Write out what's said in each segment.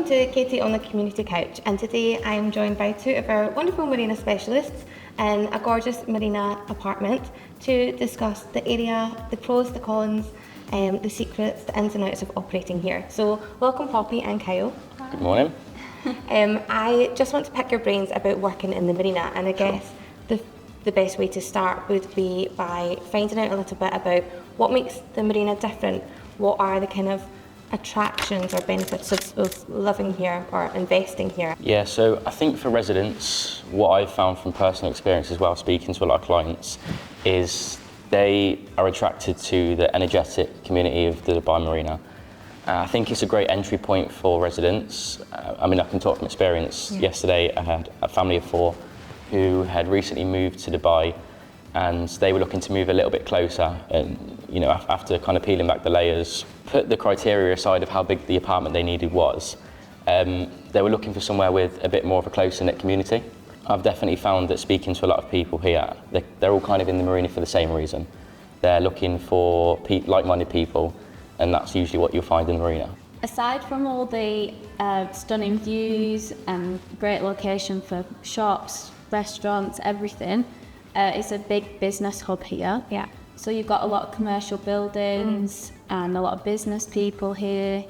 to Katie on the Community Couch, and today I am joined by two of our wonderful marina specialists in a gorgeous marina apartment to discuss the area, the pros, the cons, the secrets, the ins and outs of operating here. So welcome Poppy and Kyle. Good morning. I just want to pick your brains about working in the marina, and I guess the best way to start would be by finding out a little bit about what makes the marina different. What are the kind of attractions or benefits of living here or investing here? Yeah, so I think for residents, what I've found from personal experience as well, speaking to a lot of clients, is they are attracted to the energetic community of the Dubai Marina. I think it's a great entry point for residents. I can talk from experience. Yeah. Yesterday I had a family of 4 who had recently moved to Dubai, and they were looking to move a little bit closer, and after kind of peeling back the layers, put the criteria aside of how big the apartment they needed was, they were looking for somewhere with a bit more of a closer-knit community. I've definitely found that speaking to a lot of people here, they're all kind of in the marina for the same reason. They're looking for like-minded people, and that's usually what you'll find in the marina. Aside from all the stunning views and great location for shops, restaurants, everything, it's a big business hub here. Yeah. So you've got a lot of commercial buildings and a lot of business people here,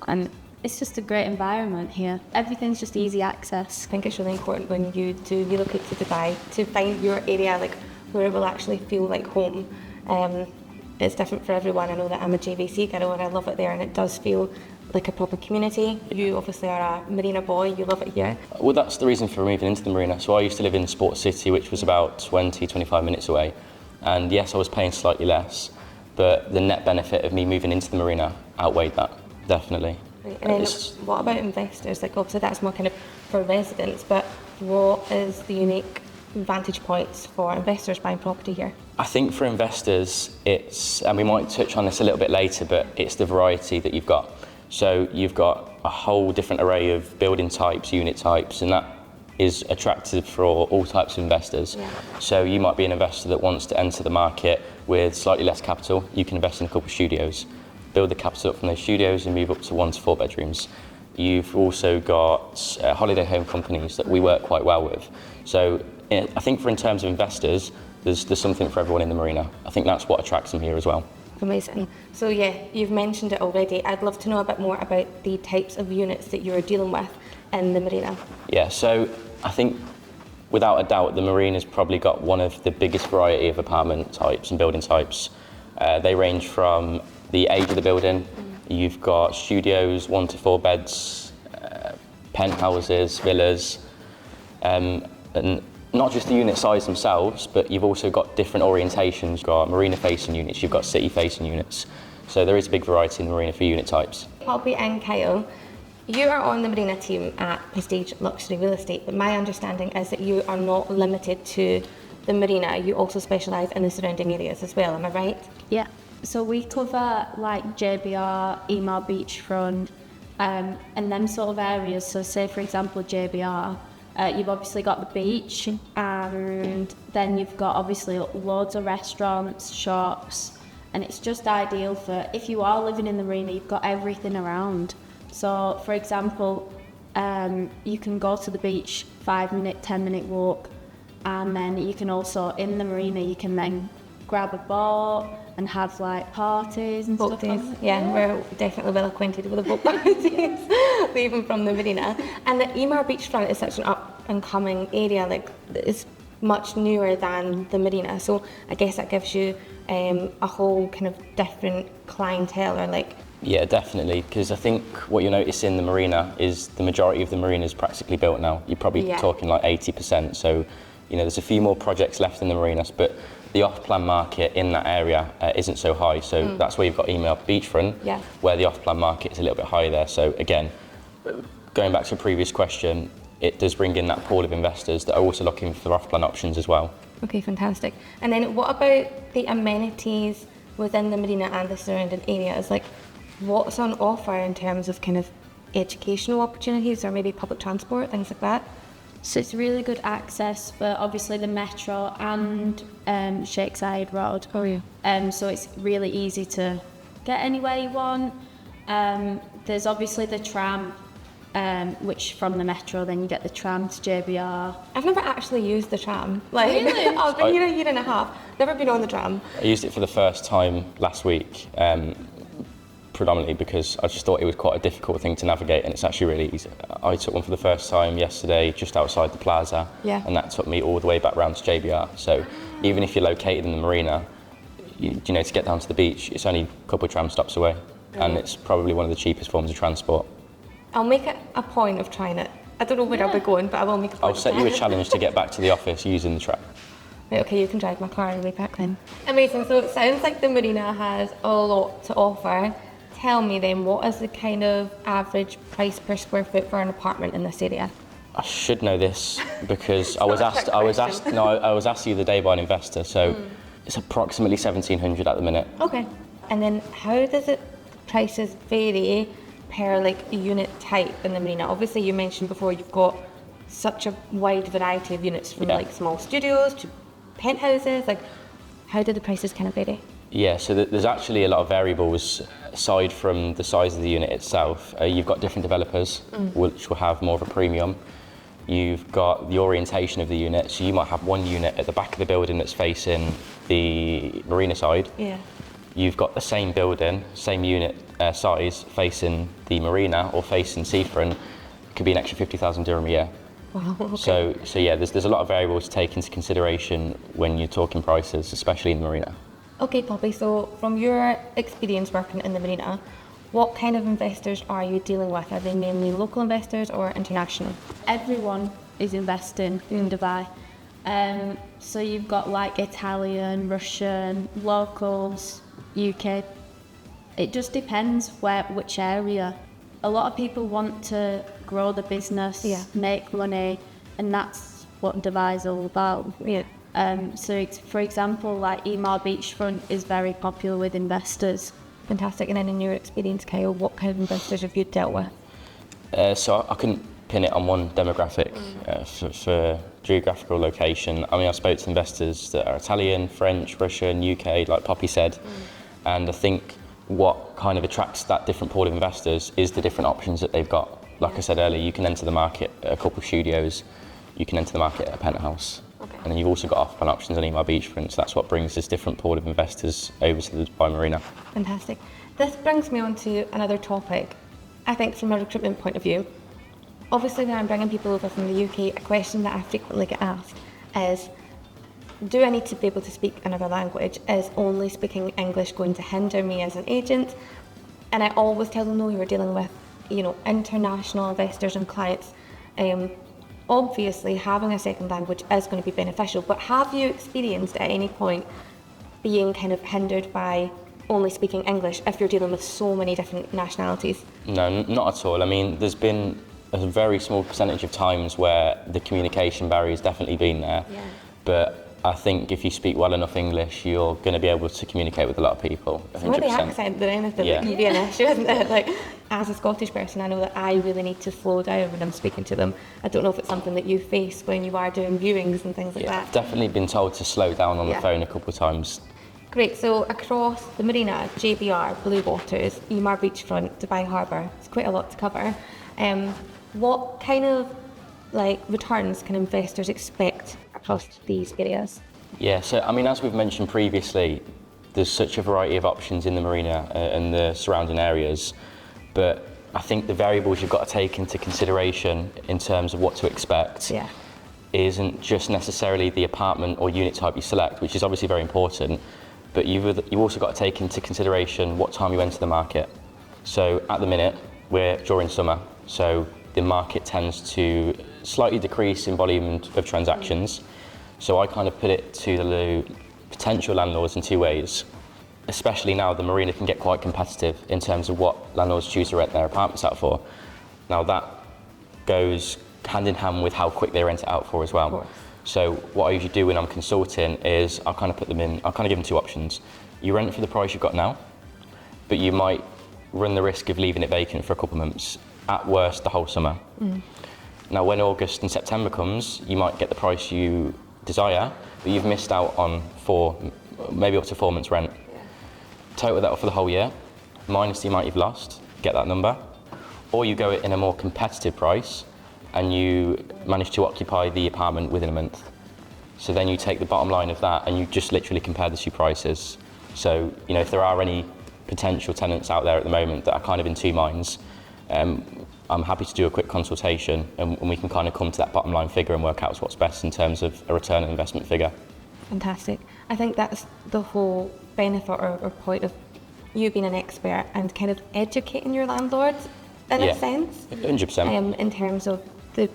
and it's just a great environment here. Everything's just easy access. I think it's really important when you do relocate to Dubai to find your area where it will actually feel like home. It's different for everyone. I know that I'm a JVC girl and I love it there, and it does feel like a proper community. You obviously are a marina boy, you love it here. Well, that's the reason for moving into the marina. So I used to live in Sports City, which was about 20-25 minutes away. And yes, I was paying slightly less, but the net benefit of me moving into the marina outweighed that, definitely. Right. And then what about investors? Obviously that's more kind of for residents, but what is the unique vantage points for investors buying property here? I think for investors, and we might touch on this a little bit later, but it's the variety that you've got. So you've got a whole different array of building types, unit types, and that is attractive for all types of investors. Yeah. So you might be an investor that wants to enter the market with slightly less capital. You can invest in a couple of studios, build the capital up from those studios and move up to 1 to 4 bedrooms. You've also got holiday home companies that we work quite well with. So I think in terms of investors, there's something for everyone in the marina. I think that's what attracts them here as well. Amazing. So yeah, you've mentioned it already. I'd love to know a bit more about the types of units that you're dealing with in the marina. Yeah, so I think without a doubt the marina's probably got one of the biggest variety of apartment types and building types. They range from the age of the building. You've got studios, 1 to 4 beds, penthouses, villas, and not just the unit size themselves, but you've also got different orientations. You've got marina-facing units, you've got city-facing units. So there is a big variety in the marina for unit types. Poppy and Kyle, you are on the marina team at Prestige Luxury Real Estate, but my understanding is that you are not limited to the marina. You also specialise in the surrounding areas as well, am I right? Yeah. So we cover like JBR, Emaar beachfront, and them sort of areas. So say for example JBR, you've obviously got the beach, and then you've got obviously loads of restaurants, shops, and it's just ideal for if you are living in the marina, you've got everything around. So for example, you can go to the beach, 5-minute, 10-minute walk, and then you can also, in the marina, you can then grab a boat and have like parties and boat stuff. Days. Yeah, we're definitely well acquainted with the boat parties, leaving from the marina. And the Emaar beachfront is such an up and coming area, it's much newer than the marina. So I guess that gives you a whole kind of different clientele, or Yeah, definitely, because I think what you notice in the marina is the majority of the marina is practically built now. You're probably talking like 80%. So, there's a few more projects left in the marinas, but the off-plan market in that area isn't so high. So that's where you've got Emaar beachfront, where the off-plan market is a little bit higher there. So again, going back to a previous question, it does bring in that pool of investors that are also looking for off-plan options as well. Okay, fantastic. And then what about the amenities within the marina and the surrounding areas? What's on offer in terms of kind of educational opportunities or maybe public transport, things like that? So it's really good access for obviously the metro and Sheikh Zayed Road. Oh yeah. So it's really easy to get anywhere you want. There's obviously the tram which from the metro, then you get the tram to JBR. I've never actually used the tram. Like, Really? I've been here a year and a half. Never been on the tram. I used it for the first time last week, predominantly because I just thought it was quite a difficult thing to navigate, and it's actually really easy. I took one for the first time yesterday just outside the plaza, Yeah. and that took me all the way back round to JBR. So even if you're located in the marina, you know, to get down to the beach, it's only a couple of tram stops away, and it's probably one of the cheapest forms of transport. I'll make it a point of trying it. I don't know where I'll be going, but I will make a point I'll of set you a trying it. challenge to get back to the office using the tram. Right, okay, you can drive my car on the way back then. Amazing, so it sounds like the marina has a lot to offer. Tell me then, what is the kind of average price per square foot for an apartment in this area? I should know this because I was not a asked. trick I was question. asked. No, I was asked the other day by an investor. So it's approximately 1,700 at the minute. Okay. And then how does it prices vary per like unit type in the marina? Obviously you mentioned before you've got such a wide variety of units from Yeah. like small studios to penthouses. Like how do the prices kind of vary? Yeah. So there's actually a lot of variables aside from the size of the unit itself. You've got different developers which will have more of a premium. You've got the orientation of the unit. So you might have one unit at the back of the building that's facing the marina side. Yeah. You've got the same building, same unit size facing the marina or facing seafront. It could be an extra 50,000 dirham a year. Wow. Okay. So yeah, there's a lot of variables to take into consideration when you're talking prices, especially in the marina. Okay, Poppy, so from your experience working in the marina, what kind of investors are you dealing with? Are they mainly local investors or international? Everyone is investing in Dubai. So you've got like Italian, Russian, locals, UK. It just depends which area. A lot of people want to grow the business, Yeah. make money, and that's what Dubai is all about. Yeah. So it's, for example, like Ep8 beachfront is very popular with investors. Fantastic. And then in your experience, Kyle, what kind of investors have you dealt with? So I couldn't pin it on one demographic for geographical location. I mean, I spoke to investors that are Italian, French, Russian, UK, like Poppy said, and I think what kind of attracts that different pool of investors is the different options that they've got. Like I said earlier, you can enter the market at a couple of studios, you can enter the market at a penthouse. Okay. And then you've also got off-plan options on Ep8 beachfront, so that's what brings this different pool of investors over to the Dubai Marina. Fantastic. This brings me on to another topic. I think from a recruitment point of view, obviously when I'm bringing people over from the UK, a question that I frequently get asked is, do I need to be able to speak another language? Is only speaking English going to hinder me as an agent? And I always tell them, no, you're dealing with, you know, international investors and clients. Obviously, having a second language is going to be beneficial, but have you experienced at any point being kind of hindered by only speaking English if you're dealing with so many different nationalities? No, not at all. I mean, there's been a very small percentage of times where the communication barrier has definitely been there. Yeah. But I think if you speak well enough English, you're going to be able to communicate with a lot of people. 100%. It's more the accent than anything Yeah. that can be an issue, isn't it? Like, as a Scottish person, I know that I really need to slow down when I'm speaking to them. I don't know if it's something that you face when you are doing viewings and things like Yeah, that. I've definitely been told to slow down on Yeah. the phone a couple of times. Great, so across the marina, JBR, Blue Waters, Ep8 Beachfront, Dubai Harbour, it's quite a lot to cover. What kind of like returns can investors expect across these areas? Yeah, so I mean, as we've mentioned previously, there's such a variety of options in the marina and the surrounding areas, but I think the variables you've got to take into consideration in terms of what to expect Yeah. isn't just necessarily the apartment or unit type you select, which is obviously very important, but you've also got to take into consideration what time you enter the market. So at the minute, we're during summer, so the market tends to slightly decrease in volume of transactions. So I kind of put it to the potential landlords in two ways. Especially now, the marina can get quite competitive in terms of what landlords choose to rent their apartments out for. Now that goes hand in hand with how quick they rent it out for as well. Of course. So what I usually do when I'm consulting is I'll kind of give them two options. You rent for the price you've got now, but you might run the risk of leaving it vacant for a couple of months, at worst the whole summer. Now when August and September comes, you might get the price you desire, but you've missed out on maybe up to 4 months rent. Total that up for the whole year, minus the amount you've lost, get that number. or you go in a more competitive price and you manage to occupy the apartment within a month. So then you take the bottom line of that and you just literally compare the two prices. So, you know, if there are any potential tenants out there at the moment that are kind of in two minds, I'm happy to do a quick consultation and we can kind of come to that bottom line figure and work out what's best in terms of a return on investment figure. Fantastic. I think that's the whole benefit or point of you being an expert and kind of educating your landlords in a sense. 100%. In terms of the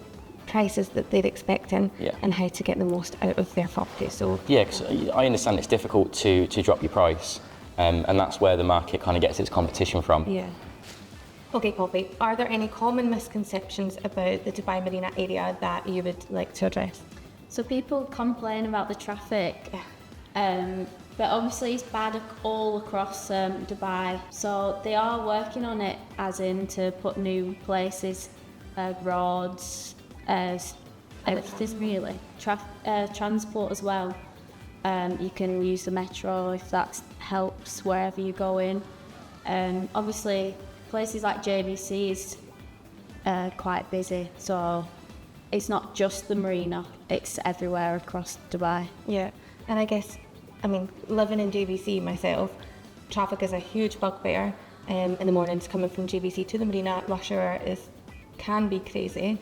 prices that they're expecting and how to get the most out of their property. So yeah, because I understand it's difficult to drop your price, and that's where the market kind of gets its competition from. Yeah. Okay, Poppy, are there any common misconceptions about the Dubai Marina area that you would like to address? So people complain about the traffic, but obviously it's bad all across Dubai. So they are working on it, as in to put new places, roads, everything really. Transport as well. You can use the metro if that helps wherever you go in. Obviously, places like JVC is quite busy, so it's not just the marina, it's everywhere across Dubai. Yeah, and I guess, I mean, living in JVC myself, traffic is a huge bugbear in the mornings coming from JVC to the marina. Rush hour can be crazy,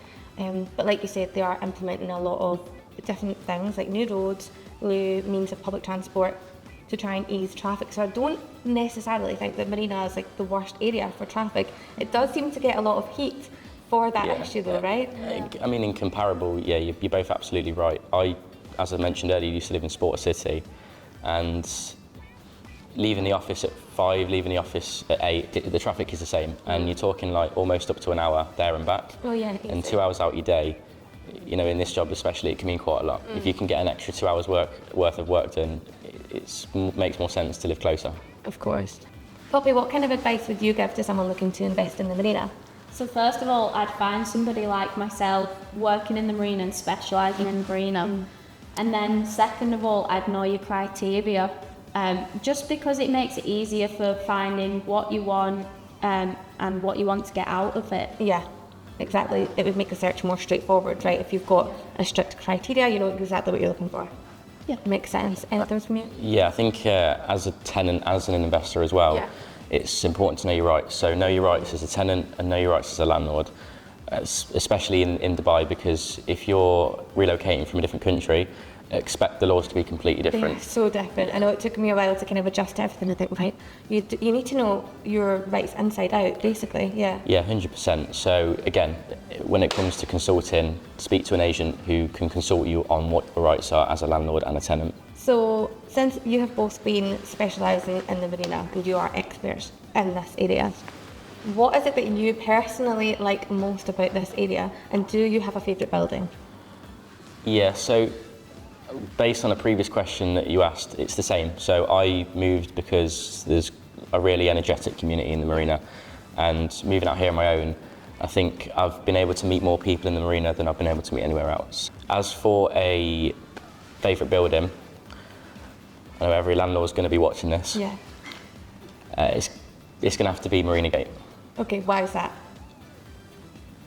but like you said, they are implementing a lot of different things like new roads, new means of public transport to try and ease traffic. So I don't necessarily think that Marina is like the worst area for traffic. It does seem to get a lot of heat for that issue though, right? I mean, in comparable, you're both absolutely right. As I mentioned earlier, used to live in Sport City, and leaving the office at 5, leaving the office at 8, the traffic is the same, and you're talking like almost up to an hour there and back. Oh yeah. And 2 hours out your day, you know, in this job especially, it can mean quite a lot. If you can get an extra 2 hours worth of work done, it makes more sense to live closer. Of course. Poppy, what kind of advice would you give to someone looking to invest in the marina? So first of all, I'd find somebody like myself working in the marina and specialising in the marina. And then second of all, I'd know your criteria, just because it makes it easier for finding what you want and what you want to get out of it. Yeah, exactly. It would make the search more straightforward, right? If you've got a strict criteria, you know exactly what you're looking for. Yeah, makes sense. Anything from you? Yeah, I think as a tenant, as an investor as well, it's important to know your rights. So know your rights as a tenant and know your rights as a landlord, especially in Dubai, because if you're relocating from a different country, expect the laws to be completely different. They're so different. I know it took me a while to kind of adjust to everything. I think, right, you need to know your rights inside out, basically. Yeah. Yeah, 100%. So again, when it comes to consulting, speak to an agent who can consult you on what your rights are as a landlord and a tenant. So since you have both been specialising in the marina and you are experts in this area, what is it that you personally like most about this area, and do you have a favourite building? Yeah, so based on a previous question that you asked, it's the same. So I moved because there's a really energetic community in the marina, and moving out here on my own, I think I've been able to meet more people in the marina than I've been able to meet anywhere else. As for a favourite building, I know every landlord's going to be watching this. Yeah. It's going to have to be Marina Gate. Okay, why is that?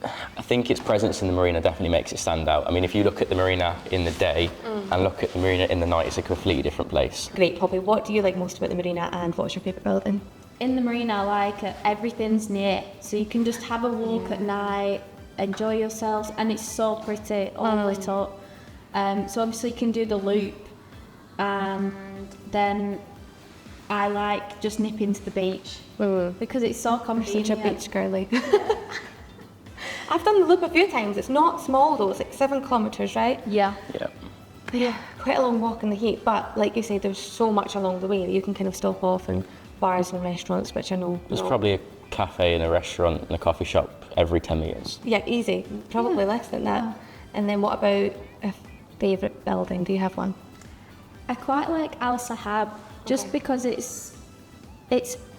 I think its presence in the marina definitely makes it stand out. I mean, if you look at the marina in the day and look at the marina in the night, it's a completely different place. Great, Poppy. What do you like most about the marina, and what's your favourite building? In the marina, like everything's near, so you can just have a walk at night, enjoy yourselves, and it's so pretty, all lit up. So obviously you can do the loop, and then I like just nipping to the beach because it's so convenient. Such a beach girly. I've done the loop a few times. It's not small though. It's like 7 kilometres, right? Yeah. Yeah. Quite a long walk in the heat, but like you say, there's so much along the way that you can kind of stop off in bars and restaurants, which I know. There's probably a cafe and a restaurant and a coffee shop every 10 metres. Yeah, easy. Probably less than that. Yeah. And then what about a favourite building? Do you have one? I quite like Al Sahab, just because it's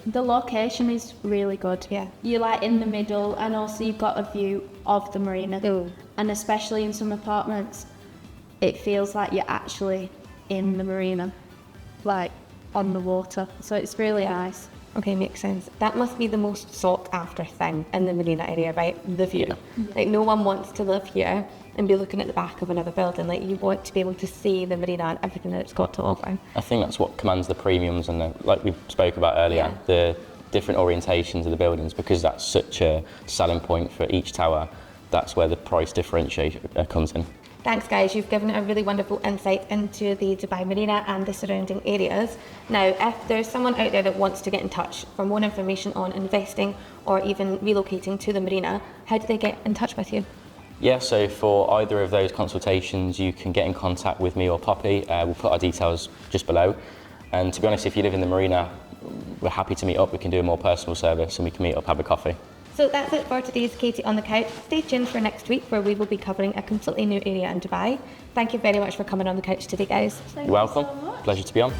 the location is really good. Yeah. You're like in the middle, and also you've got a view of the marina. Ooh. And especially in some apartments, it feels like you're actually in the marina, like on the water. So it's really nice. Okay, makes sense. That must be the most sought after thing in the Marina area, right? The view. Yeah. Like, no one wants to live here and be looking at the back of another building. Like, you want to be able to see the Marina and everything that it's got to offer. I think that's what commands the premiums and like we spoke about earlier, Yeah. the different orientations of the buildings, because that's such a selling point for each tower. That's where the price differentiation comes in. Thanks, guys. You've given a really wonderful insight into the Dubai Marina and the surrounding areas. Now, if there's someone out there that wants to get in touch for more information on investing or even relocating to the Marina, how do they get in touch with you? Yeah, so for either of those consultations, you can get in contact with me or Poppy. We'll put our details just below. And to be honest, if you live in the Marina, we're happy to meet up. We can do a more personal service and we can meet up, have a coffee. So that's it for today's Katie on the Couch. Stay tuned for next week where we will be covering a completely new area in Dubai. Thank you very much for coming on the couch today, guys. You're welcome. Pleasure to be on.